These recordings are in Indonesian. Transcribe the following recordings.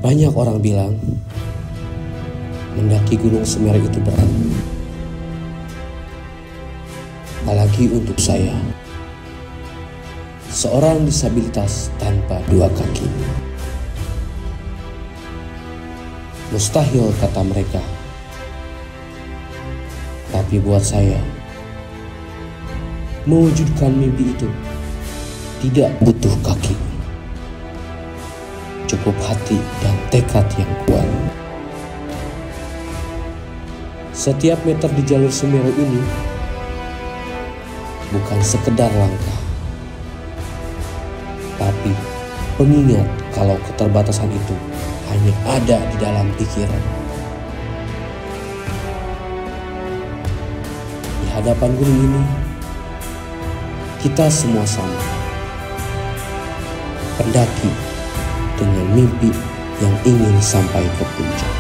Banyak orang bilang mendaki Gunung Semeru itu berat. Apalagi untuk saya, seorang disabilitas tanpa dua kaki. Mustahil kata mereka. Tapi buat saya, mewujudkan mimpi itu tidak butuh kaki. Cukup hati dan tekad yang kuat. Setiap meter di jalur Semeru ini bukan sekedar langkah, tapi pengingat kalau keterbatasan itu hanya ada di dalam pikiran. Di hadapan gunung ini, kita semua sama. Pendaki dengan mimpi yang ingin sampai ke puncak.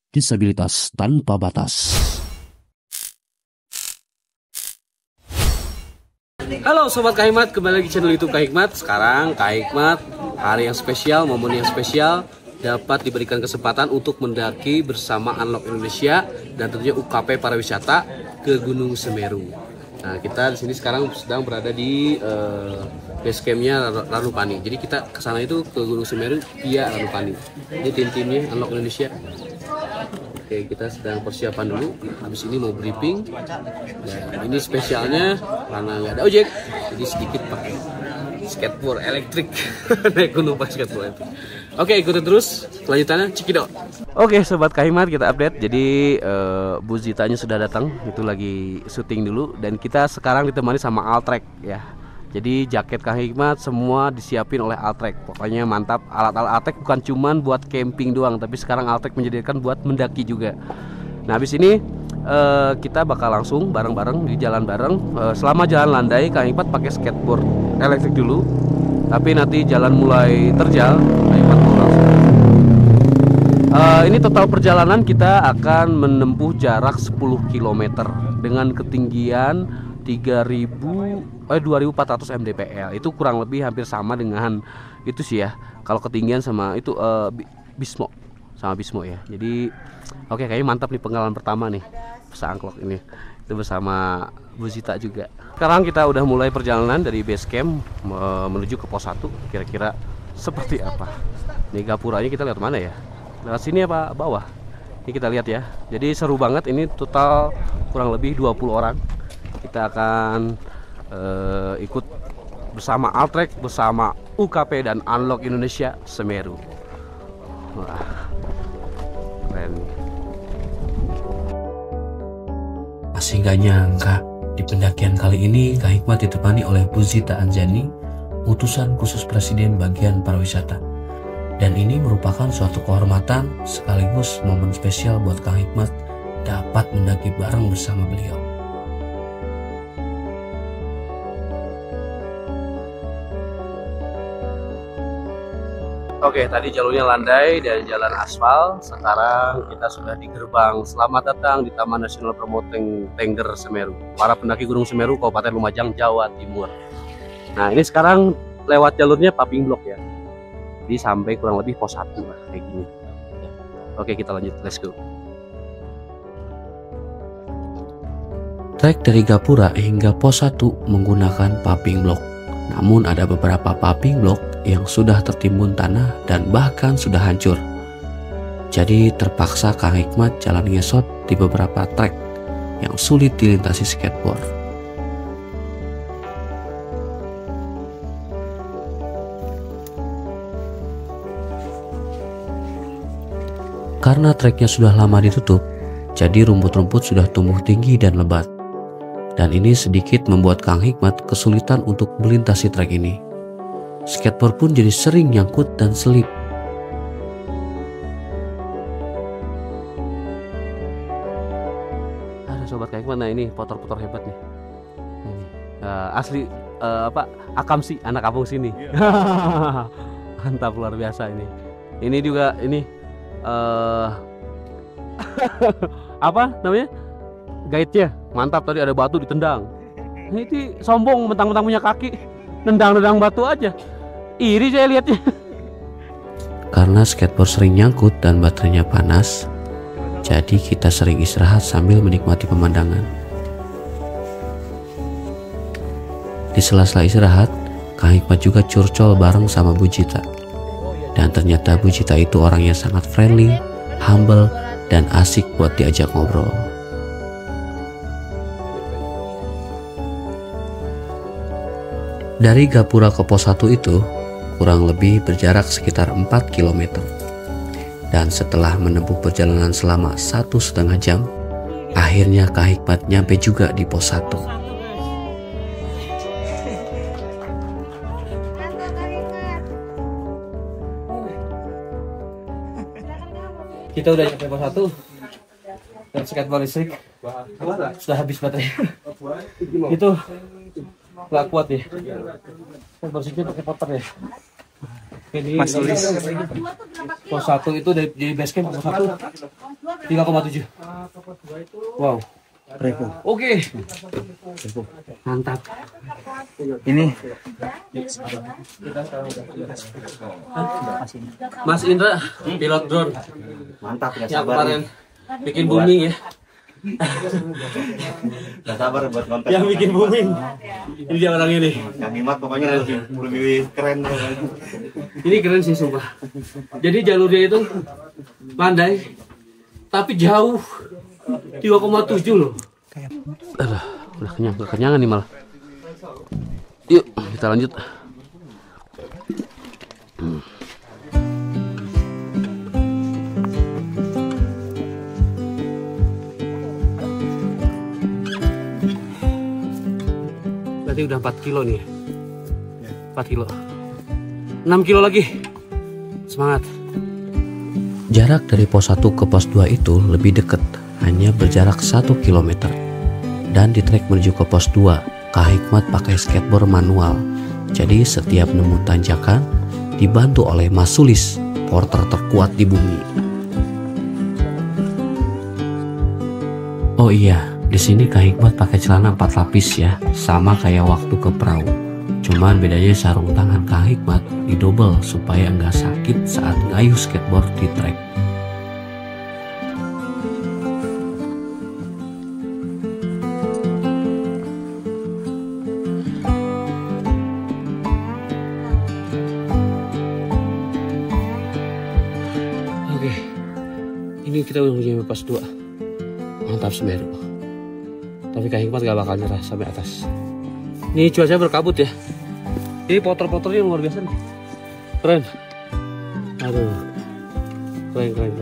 Disabilitas tanpa batas. Halo Sobat Kahikmat, kembali lagi channel YouTube Kahikmat. Sekarang Kahikmat hari yang spesial, momen yang spesial, dapat diberikan kesempatan untuk mendaki bersama Unlock Indonesia dan tentunya UKP Pariwisata ke Gunung Semeru. Nah, kita di sini sekarang sedang berada di base campnya Ranupani. Jadi kita ke sana itu ke Gunung Semeru via Ranupani. Ini tim-timnya Unlock Indonesia. Oke, kita sedang persiapan dulu. Habis ini mau briefing. Dan ini spesialnya karena nggak ada ojek, jadi sedikit pakai skateboard elektrik. Naik gunung pakai skateboard elektrik. Oke, ikutin terus kelanjutannya, cekidot. Oke, Sobat Kahikmat, kita update. Jadi Bu Zitanya sudah datang, itu lagi syuting dulu. Dan kita sekarang ditemani sama Altrek ya. Jadi jaket Kahikmat semua disiapin oleh Altrek. Pokoknya mantap. Alat-alat Altrek bukan cuman buat camping doang, tapi sekarang Altrek menjadikan buat mendaki juga. Nah, habis ini kita bakal langsung bareng-bareng di jalan bareng. Selama jalan landai Kahikmat pakai skateboard elektrik dulu. Tapi nanti jalan mulai terjal, Kahikmat mau langsung. Ini total perjalanan kita akan menempuh jarak 10 km dengan ketinggian 2400 mdpl. Itu kurang lebih hampir sama dengan itu sih ya. Kalau ketinggian sama itu Bismo, sama Bismo ya. Jadi oke, kayaknya mantap nih pengalaman pertama nih pesangklok ini. Itu bersama Bu Zita juga. Sekarang kita udah mulai perjalanan dari base camp menuju ke pos 1. Kira-kira seperti apa? Nih gapuranya kita lihat mana ya? Lewat sini apa bawah? Ini kita lihat ya. Jadi seru banget, ini total kurang lebih 20 orang. Kita akan ikut bersama Altrek, bersama UKP dan Unlock Indonesia Semeru. Wah, keren. Masih gak nyangka di pendakian kali ini Kahikmat ditemani oleh Bu Zita Anjani, utusan khusus Presiden bagian pariwisata. Dan ini merupakan suatu kehormatan sekaligus momen spesial buat Kahikmat dapat mendaki bareng bersama beliau. Oke, tadi jalurnya landai dan jalan aspal. Sekarang kita sudah di gerbang. Selamat datang di Taman Nasional Bromo Tengger Semeru. Para pendaki Gunung Semeru, Kabupaten Lumajang, Jawa Timur. Nah, ini sekarang lewat jalurnya Paping Blok ya. Jadi sampai kurang lebih pos 1 lah, kayak gini. Oke, kita lanjut. Let's go. Trek dari Gapura hingga pos 1 menggunakan Paping Blok. Namun ada beberapa Paping Blok yang sudah tertimbun tanah dan bahkan sudah hancur. Jadi terpaksa Kahikmat jalan ngesot di beberapa trek yang sulit dilintasi skateboard. Karena treknya sudah lama ditutup, jadi rumput-rumput sudah tumbuh tinggi dan lebat. Dan ini sedikit membuat Kang Hikmat kesulitan untuk melintasi trek ini. Skateboard pun jadi sering nyangkut dan selip. Ada sobat Kang Hikmat, nah ini motor-motor hebat nih. Ini asli Akam sih, anak kampung sini. Mantap, luar biasa ini. Ini juga ini apa namanya? Guide-nya mantap, tadi ada batu ditendang. Ini sombong, mentang-mentang punya kaki, nendang-nendang batu aja. Iri saya lihatnya. Karena skateboard sering nyangkut dan baterainya panas, jadi kita sering istirahat sambil menikmati pemandangan. Di sela-sela istirahat, Kang Hikmat juga curcol bareng sama Bu Jita. Dan ternyata Bu Jita itu orang yang sangat friendly, humble, dan asik buat diajak ngobrol. Dari Gapura ke pos 1 itu kurang lebih berjarak sekitar 4 km. Dan setelah menempuh perjalanan selama 1,5 jam, akhirnya Kang Hikmat nyampe juga di pos 1. Kita udah nyampe pos 1 dan skateboard listrik sudah habis baterai. Itu nggak kuat ya. Skateboard listriknya pakai puter ya. Ini pos 1 itu dari base camp pos 1 3,7. Wow. Oke. Mantap. Ini Mas Indra, pilot drone. mantap ya, Yang sabar. kemarin bikin booming ya. Gak sabar buat konten. Yang bikin booming. Ini dia orang ini. Yang Hikmat pokoknya lebih keren. Ini keren sih sumpah. Jadi jalurnya itu landai tapi jauh, 3,7 loh. Aduh, udah kekenyangan nih malah. Yuk kita lanjut. Berarti udah 4 kilo nih ya. 4 kilo. 6 kilo lagi. Semangat. Jarak dari pos 1 ke pos 2 itu lebih dekat, hanya berjarak 1 km. Dan di trek menuju ke pos 2, Kang Hikmat pakai skateboard manual. Jadi setiap nemu tanjakan dibantu oleh Mas Sulis, porter terkuat di bumi. Oh iya, di sini Kang Hikmat pakai celana 4 lapis ya, sama kayak waktu ke perahu. Cuman bedanya sarung tangan Kang Hikmat didobel supaya nggak sakit saat ngayuh skateboard di trek. Oke, ini kita udah sampai pos 2. Mantap Semeru. Tapi Kang Hikmat gak bakal nyerah sampai atas. Ini cuaca berkabut ya. Ini poter-poternya luar biasa nih. Keren. Aduh. Keren.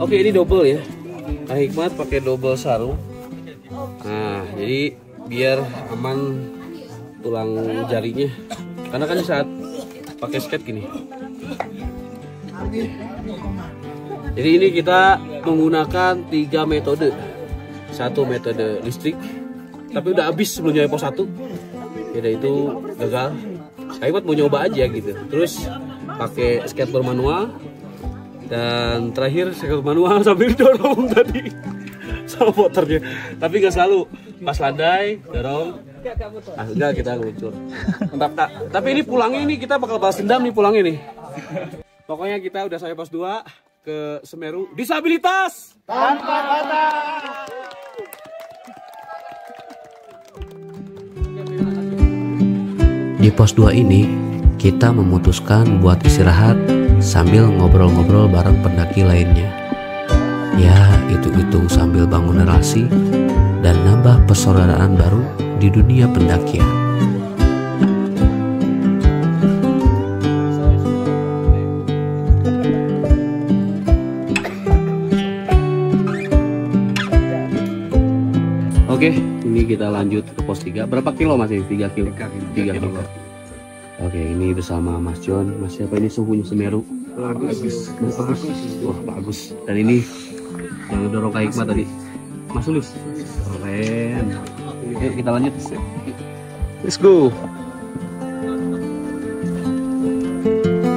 Oke, ini double ya. Kang Hikmat pakai double sarung. Nah, jadi biar aman tulang jarinya. Karena kan saat pakai skate gini. Jadi ini kita menggunakan 3 metode. 1 metode listrik, tapi udah habis sebelum nyampe pos 1. Jadi itu gagal. Kang Hikmat mau nyoba aja gitu. Terus pakai skateboard manual. Dan terakhir skateboard manual sambil dorong tadi sama motornya. Tapi nggak selalu, pas landai dorong, enggak kita ngeluncur. Mantap Kak. Tapi ini pulangnya ini kita bakal balas dendam nih pulangnya nih. Pokoknya kita udah sampai pos 2 ke Semeru. Disabilitas tanpa batas. Di pos 2 ini, kita memutuskan buat istirahat sambil ngobrol-ngobrol bareng pendaki lainnya. Ya, hitung-hitung sambil bangun narasi dan nambah persaudaraan baru di dunia pendakian. Oke, ini kita lanjut ke pos 3. Berapa kilo masih? 3 kilo. 3 kilo. Oke, ini bersama Mas John. Mas siapa ini? Suhunya Semeru. Bagus. Wah, bagus. Dan ini yang dorong Kak Hikmat tadi, Mas Sulis. Keren. Yuk kita lanjut. Let's go.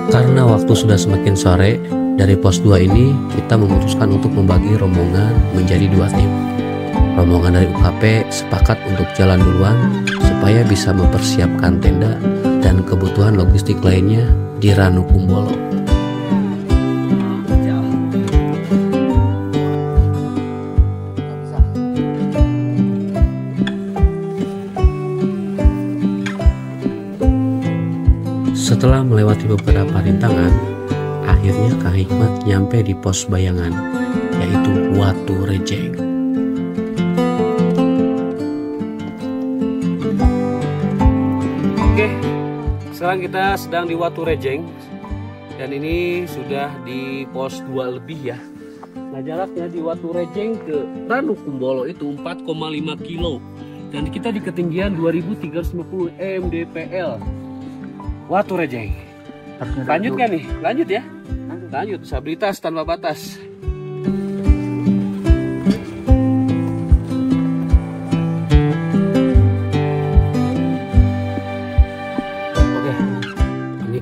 Karena waktu sudah semakin sore, dari pos 2 ini kita memutuskan untuk membagi rombongan menjadi 2 tim. Rombongan dari UKP sepakat untuk jalan duluan supaya bisa mempersiapkan tenda dan kebutuhan logistik lainnya di Ranukumbolo. Setelah melewati beberapa rintangan, akhirnya Kak Hikmat nyampe di pos bayangan, yaitu Watu Rejeng. Oke, sekarang kita sedang di Watu Rejeng dan ini sudah di pos 2 lebih ya. Nah, jaraknya di Watu Rejeng ke Ranukumbolo itu 4,5 kilo dan kita di ketinggian 2350 mdpl. Watu Rejeng. Lanjut kan nih? Lanjut ya? Lanjut, disabilitas tanpa batas.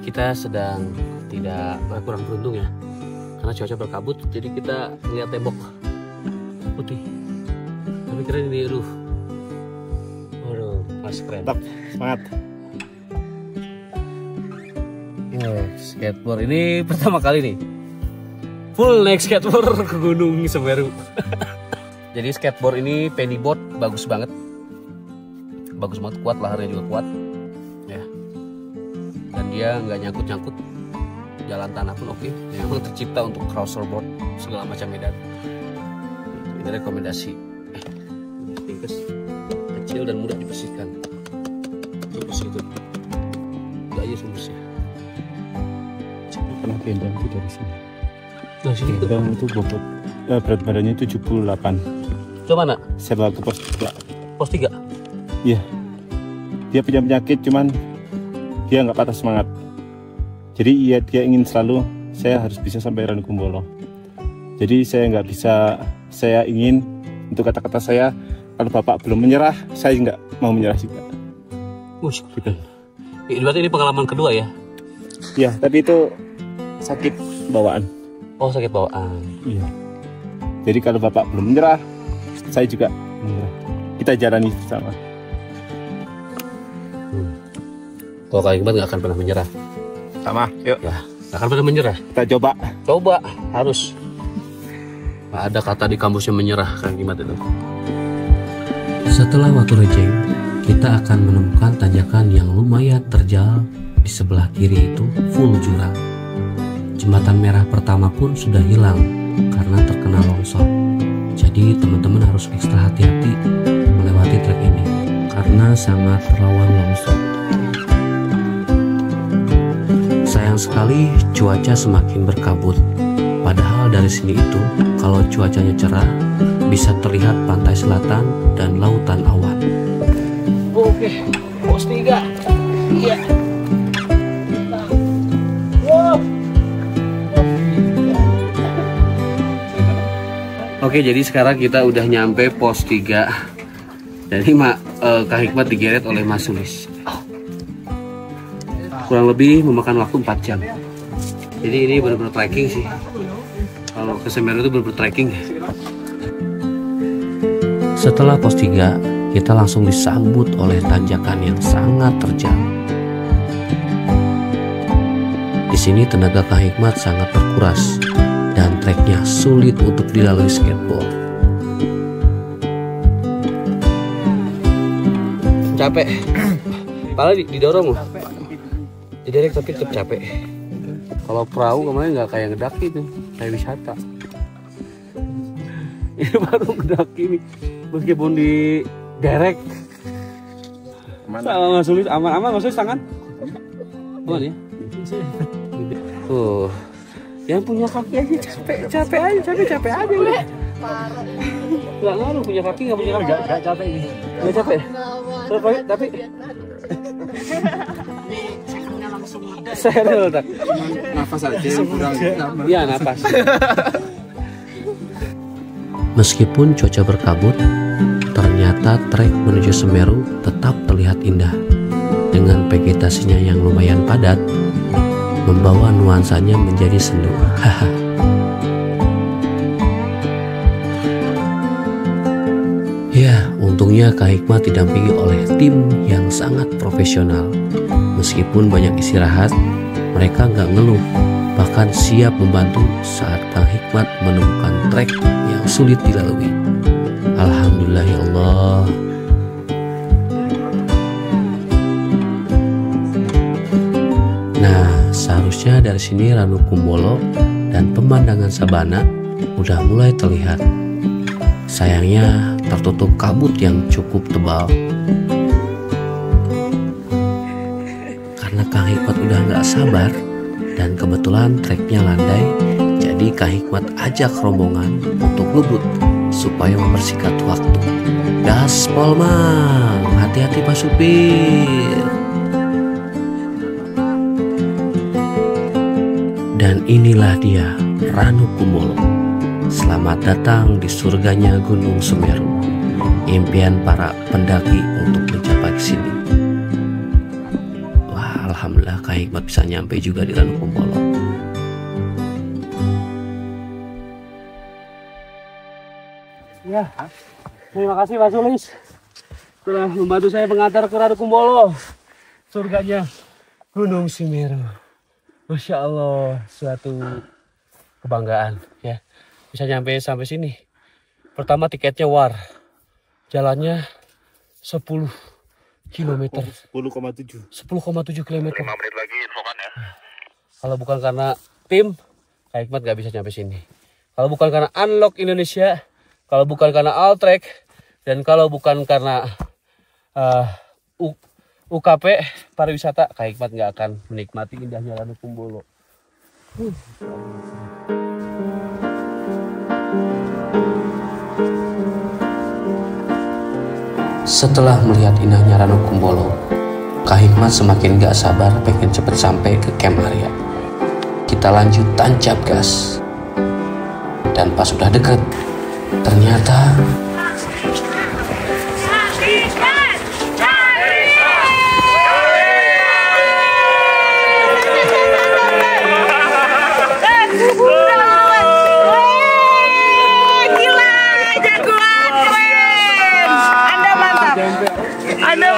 Kita sedang kurang beruntung ya, karena cuaca berkabut, jadi kita lihat tembok putih. Tapi keren ini roof. Waduh, mas keren. Mantap, semangat. Skateboard ini pertama kali nih, full naik skateboard ke Gunung Semeru. Jadi skateboard ini pennyboard, bagus banget, kuat, laharnya juga kuat. Dan dia nggak nyangkut-nyangkut, jalan tanah pun oke. Memang tercipta untuk crosserboard segala macam medan. Ini rekomendasi. Tingkes kecil dan mudah dibersihkan. Bersih itu, nggak aja bersih. Pernah gendang itu dari sini. Nah, sini gendang itu bobot berat badannya 78. Coba nak? Saya bawa ke pos 3. Pos 3? Iya. Dia punya penyakit, cuman dia nggak patah semangat. Jadi dia ingin selalu saya harus bisa sampai Ranukumbolo. Jadi saya nggak bisa, saya ingin untuk kata-kata saya, kalau bapak belum menyerah, saya nggak mau menyerah juga. Gitu. Berarti ini pengalaman kedua ya? Iya, tapi itu sakit bawaan. Oh, sakit bawaan. Iya. Jadi kalau bapak belum menyerah, saya juga menyerah. Kita jalani bersama. Kalau Kak Hikmat nggak akan pernah menyerah. Sama, yuk. Ya, nggak akan pernah menyerah. Kita coba. Coba, harus. Nggak ada kata di kamusnya menyerah, Kak Hikmat itu. Setelah Watu Rejeng, kita akan menemukan tanjakan yang lumayan terjal. Di sebelah kiri itu full jurang. Jembatan merah pertama pun sudah hilang karena terkena longsor. Jadi teman-teman harus ekstra hati-hati melewati trek ini karena sangat rawan longsor. Sayang sekali cuaca semakin berkabut. Padahal dari sini itu kalau cuacanya cerah bisa terlihat pantai selatan dan lautan awan. Oke, pos 3. Iya. Oke, jadi sekarang kita udah nyampe pos 3. Jadi Kak Hikmat digeret oleh Mas Sulis. Kurang lebih memakan waktu 4 jam. Jadi ini benar-benar trekking sih. Kalau ke Semeru itu benar-benar trekking. Setelah pos 3, kita langsung disambut oleh tanjakan yang sangat terjal. Di sini tenaga Kak Hikmat sangat terkuras dan treknya sulit untuk dilalui skateboard. Capek. Kepala didorong loh. Diderek tapi tetap capek. Kalau perahu kemarin nggak kayak ngedaki tuh, kayak wisata. Ini baru mendaki nih, meskipun di derek. Sama Mas Sulis, aman-aman Mas Sulis tangan. Aman ya? Yang punya kaki aja capek aja udah. Nggak ngaruh punya kaki nggak punya kaki. Nggak capek ini. Nggak capek. Tapi saya letak. Nafas aja kurang. Iya nafas. Meskipun cuaca berkabut, ternyata trek menuju Semeru tetap terlihat indah. Dengan vegetasinya yang lumayan padat, membawa nuansanya menjadi sendu. Ya, untungnya Kak Hikmat didampingi oleh tim yang sangat profesional. Meskipun banyak istirahat, mereka nggak ngeluh, bahkan siap membantu saat Kak Hikmat menemukan trek yang sulit dilalui. Alhamdulillah ya Allah. Nah, seharusnya dari sini Ranu Kumbolo dan pemandangan sabana udah mulai terlihat. Sayangnya tertutup kabut yang cukup tebal. Karena Kang Hikmat udah nggak sabar dan kebetulan treknya landai, jadi Kang Hikmat ajak rombongan untuk ngebut supaya mempersingkat waktu. Gaspol mang, hati-hati Pak Supir. Dan inilah dia Ranu Kumbolo. Selamat datang di surganya Gunung Semeru, impian para pendaki untuk mencapai ke sini. Wah, alhamdulillah Kak Hikmat bisa nyampe juga di Ranu Kumbolo. Ya, terima kasih Mas Sulis telah membantu saya mengantar ke Ranu Kumbolo, surganya Gunung Semeru. Masya Allah, suatu kebanggaan ya. Bisa nyampe sampai sini. Pertama tiketnya war, jalannya 10 km. 10,7 km. 5 menit lagi infokan ya. Kalau bukan karena tim, Kak Hikmat gak bisa nyampe sini. Kalau bukan karena Unlock Indonesia, kalau bukan karena Altrek, dan kalau bukan karena UKP pariwisata, Kak Hikmat gak akan menikmati indahnya Ranu Kumbolo. Setelah melihat indahnya Ranu Kumbolo, Kak Hikmat semakin gak sabar pengen cepet sampai ke camp area. Kita lanjut tancap gas. Dan pas sudah dekat, ternyata Anda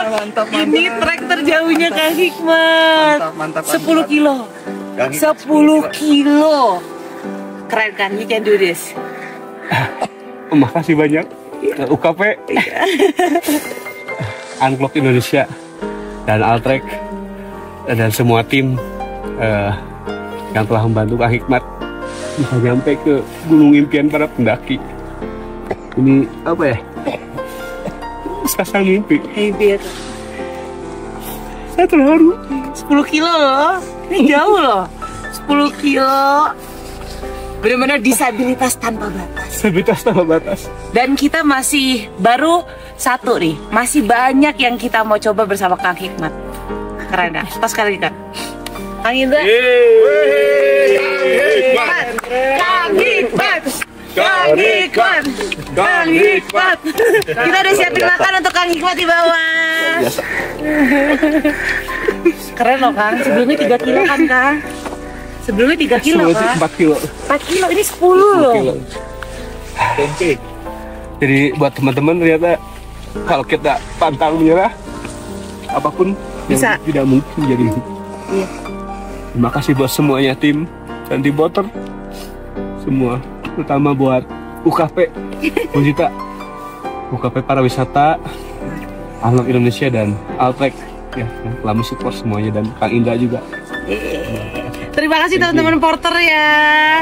mantap. Ini trek terjauhnya Kak Hikmat. Mantap. 10 kilo. 10 kilo. Keren kan? You can do this. Makasih banyak UKP, Unlock Indonesia, dan Altrek, dan semua tim yang telah membantu Kak Hikmat bisa nyampe ke gunung impian para pendaki. Ini apa ya? Sasang mimpi. Hebat. Saya terharu. 10 kilo loh. Ini jauh loh. 10 kilo. Benar-benar disabilitas tanpa batas. Disabilitas tanpa batas. Dan kita masih baru satu nih. Masih banyak yang kita mau coba bersama Kang Hikmat. Keren ya? Tos kali Kak. Kang Indra. Kang Hikmat. Kang Hikmat. Kang Hikmat. Kita udah siapin makan untuk Kang Hikmat di bawah. Biasa. Keren loh Kang. Sebelumnya 3 kilo kan Kang? Sebelumnya 3 kilo Kang. 4 kilo. 4 kilo ini 10 loh. Oke. Jadi buat teman-teman ternyata kalau kita pantang menyerah, apapun bisa. Yang tidak mungkin jadi. Iya. Terima kasih buat semuanya tim dan tim Boter semua, terutama buat UKP Bojita, UKP Pariwisata, Unlock Indonesia dan Altrek ya, yang telah mensupport semuanya, dan Kang Indra juga. Terima kasih teman-teman porter ya.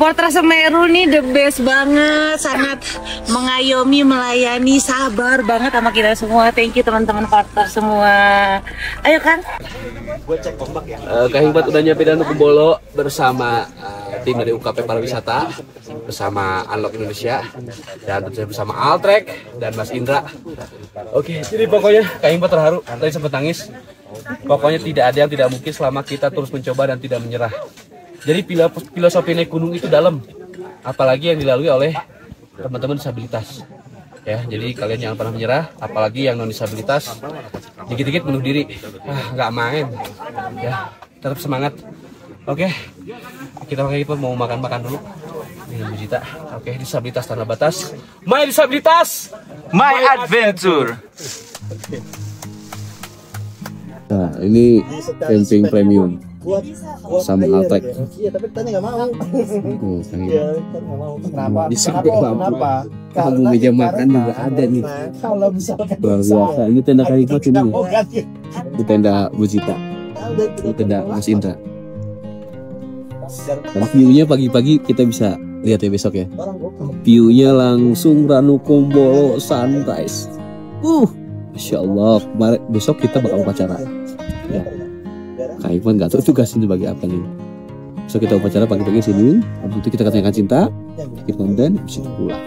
Porter Semeru nih the best banget, sangat mengayomi, melayani, sabar banget sama kita semua. Thank you teman-teman Porter semua. Ayo Kang. Kak Hikmat udah nyampe Ranu Kumbolo bersama tim dari UKP Pariwisata, bersama Unlock Indonesia, dan tentunya bersama Altrek dan Mas Indra. Oke, jadi pokoknya Kak Hikmat terharu, tadi sempat nangis. Pokoknya tidak ada yang tidak mungkin selama kita terus mencoba dan tidak menyerah. Jadi filosofi naik gunung itu dalam, apalagi yang dilalui oleh teman-teman disabilitas. Ya, jadi kalian jangan pernah menyerah, apalagi yang non disabilitas. Dikit-dikit bunuh diri, nggak main. Ya, tetap semangat. Oke, kita mau makan dulu dengan Bu Zita. Oke, disabilitas tanpa batas. My disabilitas, My adventure. Nah, ini camping premium sama Altrek. Iya, tapi tanya nggak mau. Kenapa? Kenapa? Kamu meja makan juga ada nih. Kalau misalkan Luar biasa. Ini tenda Kak Hikmat ini. Ini tenda Bu Zita. Ini tenda Mas Indra. Dan view-nya pagi-pagi kita bisa lihat ya besok ya. View-nya langsung Ranu Kumbolo sunrise. Masya Allah. Besok kita bakal upacara. Ya. Kak Hikmat nggak tahu tugas ini bagi apa nih. So kita upacara pagi-pagi sini, habis itu kita katakan cinta, kita konten, bisa pulang.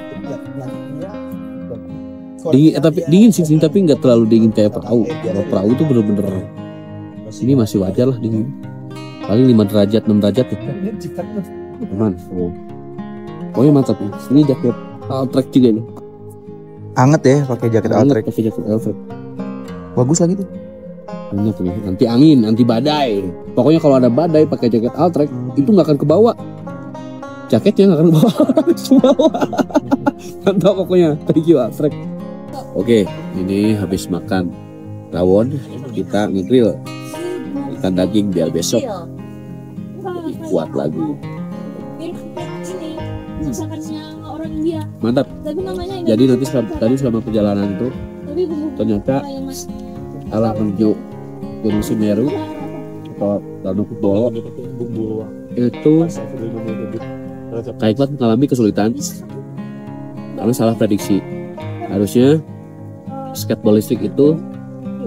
Dingin, tapi dingin sih, tapi nggak terlalu dingin kayak perahu. Kalau perahu itu bener-bener ini masih wajar lah dingin. Paling 5 derajat, 6 derajat ya. Aman. Pokoknya mantap nih. Ini jaket Altrek juga nih. Anget ya pakai jaket Altrek. Pakai jaket Altrek. Bagus lagi tuh. Banyak nih, anti angin, anti badai. Pokoknya kalau ada badai pakai jaket Altrek itu nggak akan kebawa. Jaketnya nggak akan kebawa. Mantap pokoknya. Thank you Altrek. Oke, ini habis makan rawon, kita ngegrill ikan daging biar besok lebih kuat lagi. Mantap. Jadi nanti selama perjalanan itu ternyata arah menuju Gunung Semeru atau Ranu Kumbolo itu Kak Hikmat mengalami kesulitan karena salah prediksi. Harusnya skateboard listrik itu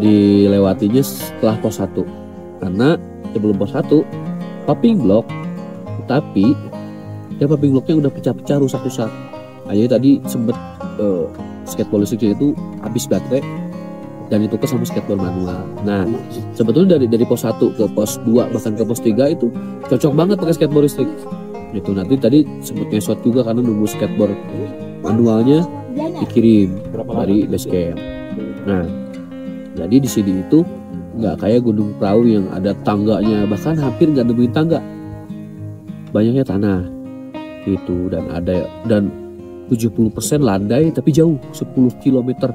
dilewatinya setelah pos 1 karena sebelum pos 1 popping block, tapi ya popping blocknya udah pecah-pecah, rusak-rusak. Aja tadi sempet skateboard listriknya itu habis baterai dan itu sama skateboard manual. Nah, sebetulnya dari pos 1 ke pos 2 bahkan ke pos 3 itu cocok banget pakai skateboard listrik. Itu nanti tadi sempet ngesot juga karena nunggu skateboard manualnya dikirim dari base camp. Nah, jadi di sini itu nggak kayak gunung perahu yang ada tangganya, bahkan hampir nggak nemuin tangga. Banyaknya tanah gitu, dan 70% landai tapi jauh 10 km.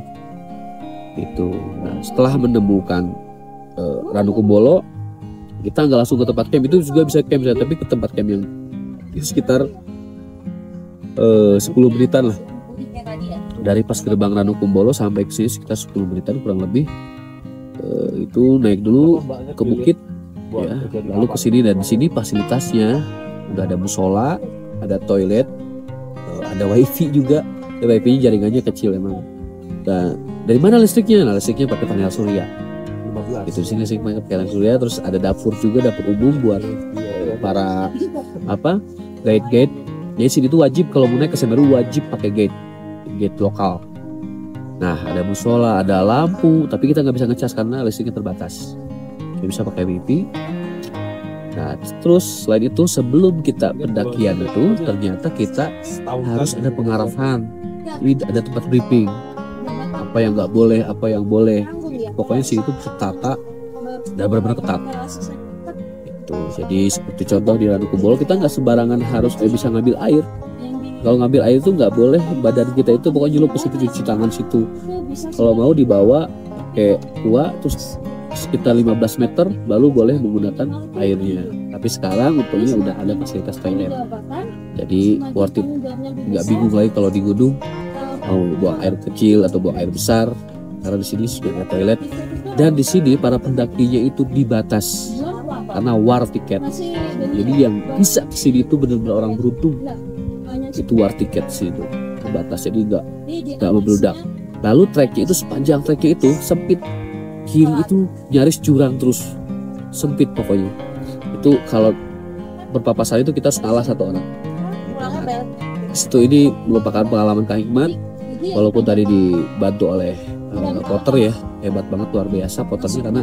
Itu. Nah, setelah menemukan Ranu Kumbolo, kita nggak langsung ke tempat camp, itu juga bisa camp saya, tapi ke tempat camp yang sekitar 10 menitan lah. Dari pas gerbang Ranu Kumbolo sampai ke sini sekitar 10 menitan kurang lebih. Itu naik dulu ke bukit, ya, lalu ke sini, dan di sini fasilitasnya udah ada musola, ada toilet, ada wifi juga. Wifi-nya jaringannya kecil emang. Dan dari mana listriknya? Nah, listriknya pakai panel surya. Itu di sini sih pakai panel surya. Terus ada dapur juga, dapur umum buat para guide. Jadi sini tuh wajib kalau mau naik ke Semeru wajib pakai gate lokal. Nah, ada musola, ada lampu, tapi kita nggak bisa ngecas karena listriknya terbatas. Kita bisa pakai wifi. Nah, terus selain itu sebelum kita pendakian itu ternyata kita harus ada pengarahan. Ini ada tempat briefing. Apa yang nggak boleh, apa yang boleh. Pokoknya sih itu tertata dan benar-benar ketat. Itu. Jadi seperti contoh di Ranu Kumbolo kita nggak sembarangan harus bisa ngambil air. Kalau ngambil air itu nggak boleh, badan kita itu pokoknya nyeluk ke situ, cuci tangan situ. Kalau mau dibawa kayak kuah terus sekitar 15 meter baru boleh menggunakan airnya. Tapi sekarang untungnya udah ada fasilitas toilet. Jadi worth it, nggak bingung lagi kalau di gunung mau buang air kecil atau buang air besar, karena di sini sudah ada toilet. Dan di sini para pendakinya itu dibatas karena war tiket. Jadi yang bisa kesini itu benar-benar orang beruntung. Itu war tiket sih itu terbatas, jadi nggak membludak. Lalu treknya itu sepanjang treknya itu sempit, kiri itu nyaris jurang terus, sempit pokoknya. Itu kalau berpapasan itu kita salah satu orang. Itu ini merupakan pengalaman Kang Hikmat, walaupun tadi dibantu oleh Potter ya, hebat banget, luar biasa Potternya, karena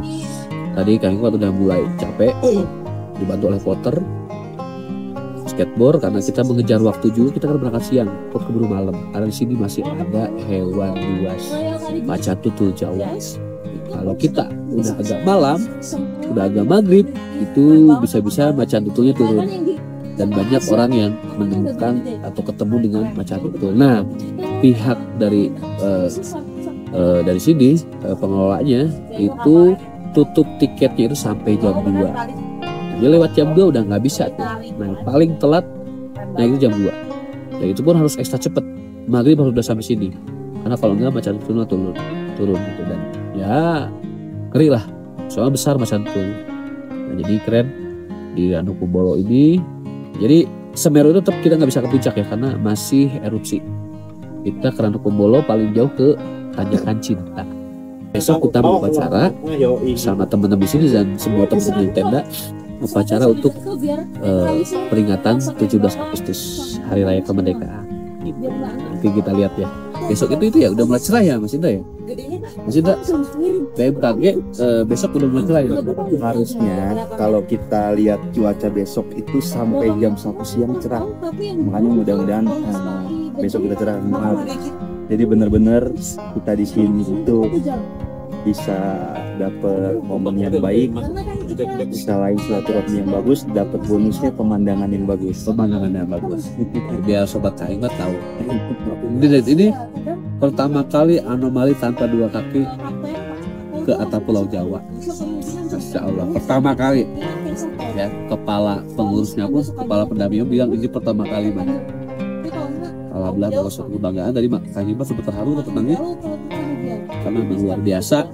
tadi Kang Hikmat udah mulai capek, dibantu oleh Potter skateboard, karena kita mengejar waktu juga. Kita kan berangkat siang, kok keburu malam, karena di sini masih ada hewan buas macan tutul Jawa. Kalau kita udah agak malam, udah agak maghrib, itu bisa-bisa macan tutulnya turun, dan banyak orang yang menemukan atau ketemu dengan macan tutul. Nah, pihak dari sini pengelolanya itu tutup tiketnya itu sampai jam 2. Dia lewat jam 2 udah nggak bisa tuh. Nah, paling telat itu jam 2. Dan itu pun harus ekstra cepet. Maghrib harus udah sampai sini. Karena kalau enggak macan tutulnya turun gitu, dan ya ngeri lah. Soalnya besar macan tutul. Nah, jadi keren di Ranu Kumbolo ini. Jadi Semeru itu tetap kita nggak bisa ke puncak ya, karena masih erupsi. Kita ke Ranu Kumbolo paling jauh ke Tanjakan Cinta. Besok kita mau upacara sama teman-teman di sini dan semua teman-teman di tenda, upacara untuk peringatan 17 Agustus Hari Raya Kemerdekaan. Gitu. Nanti kita lihat ya. Besok itu ya udah mulai cerah ya Mas Indra ya? Mas Indra, BMKG besok udah mulai cerah ya? Harusnya kalau kita lihat cuaca besok itu sampai jam 1 siang cerah. Makanya mudah-mudahan besok kita cerah. Jadi benar-benar kita di sini itu bisa dapat momen yang baik, selain silaturahmi yang bagus, dapat bonusnya pemandangan yang bagus. Biar sobat Kang Hikmat tahu. Ini pertama kali anomali tanpa 2 kaki ke atap Pulau Jawa. Masya Allah, pertama kali. Ya, kepala pengurusnya pun, kepala pendampingnya bilang ini pertama kali Mas. Alhamdulillah, kalau suatu kebanggaan tadi Kang Hikmat sempat terharu, tetap nangis karena memang luar biasa.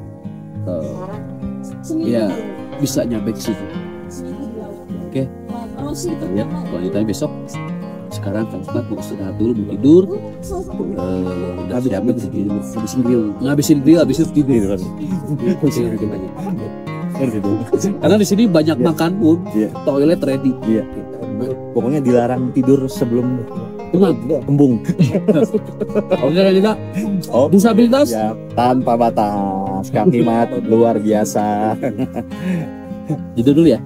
Ya bisa nyampe ke situ. Oke, kita lihat kelanjutannya besok. Sekarang Kang Hikmat mau istirahat dulu, mau tidur. Ngabisin grill, habis itu tidur. Karena di sini banyak makan pun, toilet ready. Pokoknya dilarang tidur sebelum kembung. Oke, kita disabilitas ya, tanpa batas. Kang Hikmat luar biasa. Jeda dulu ya.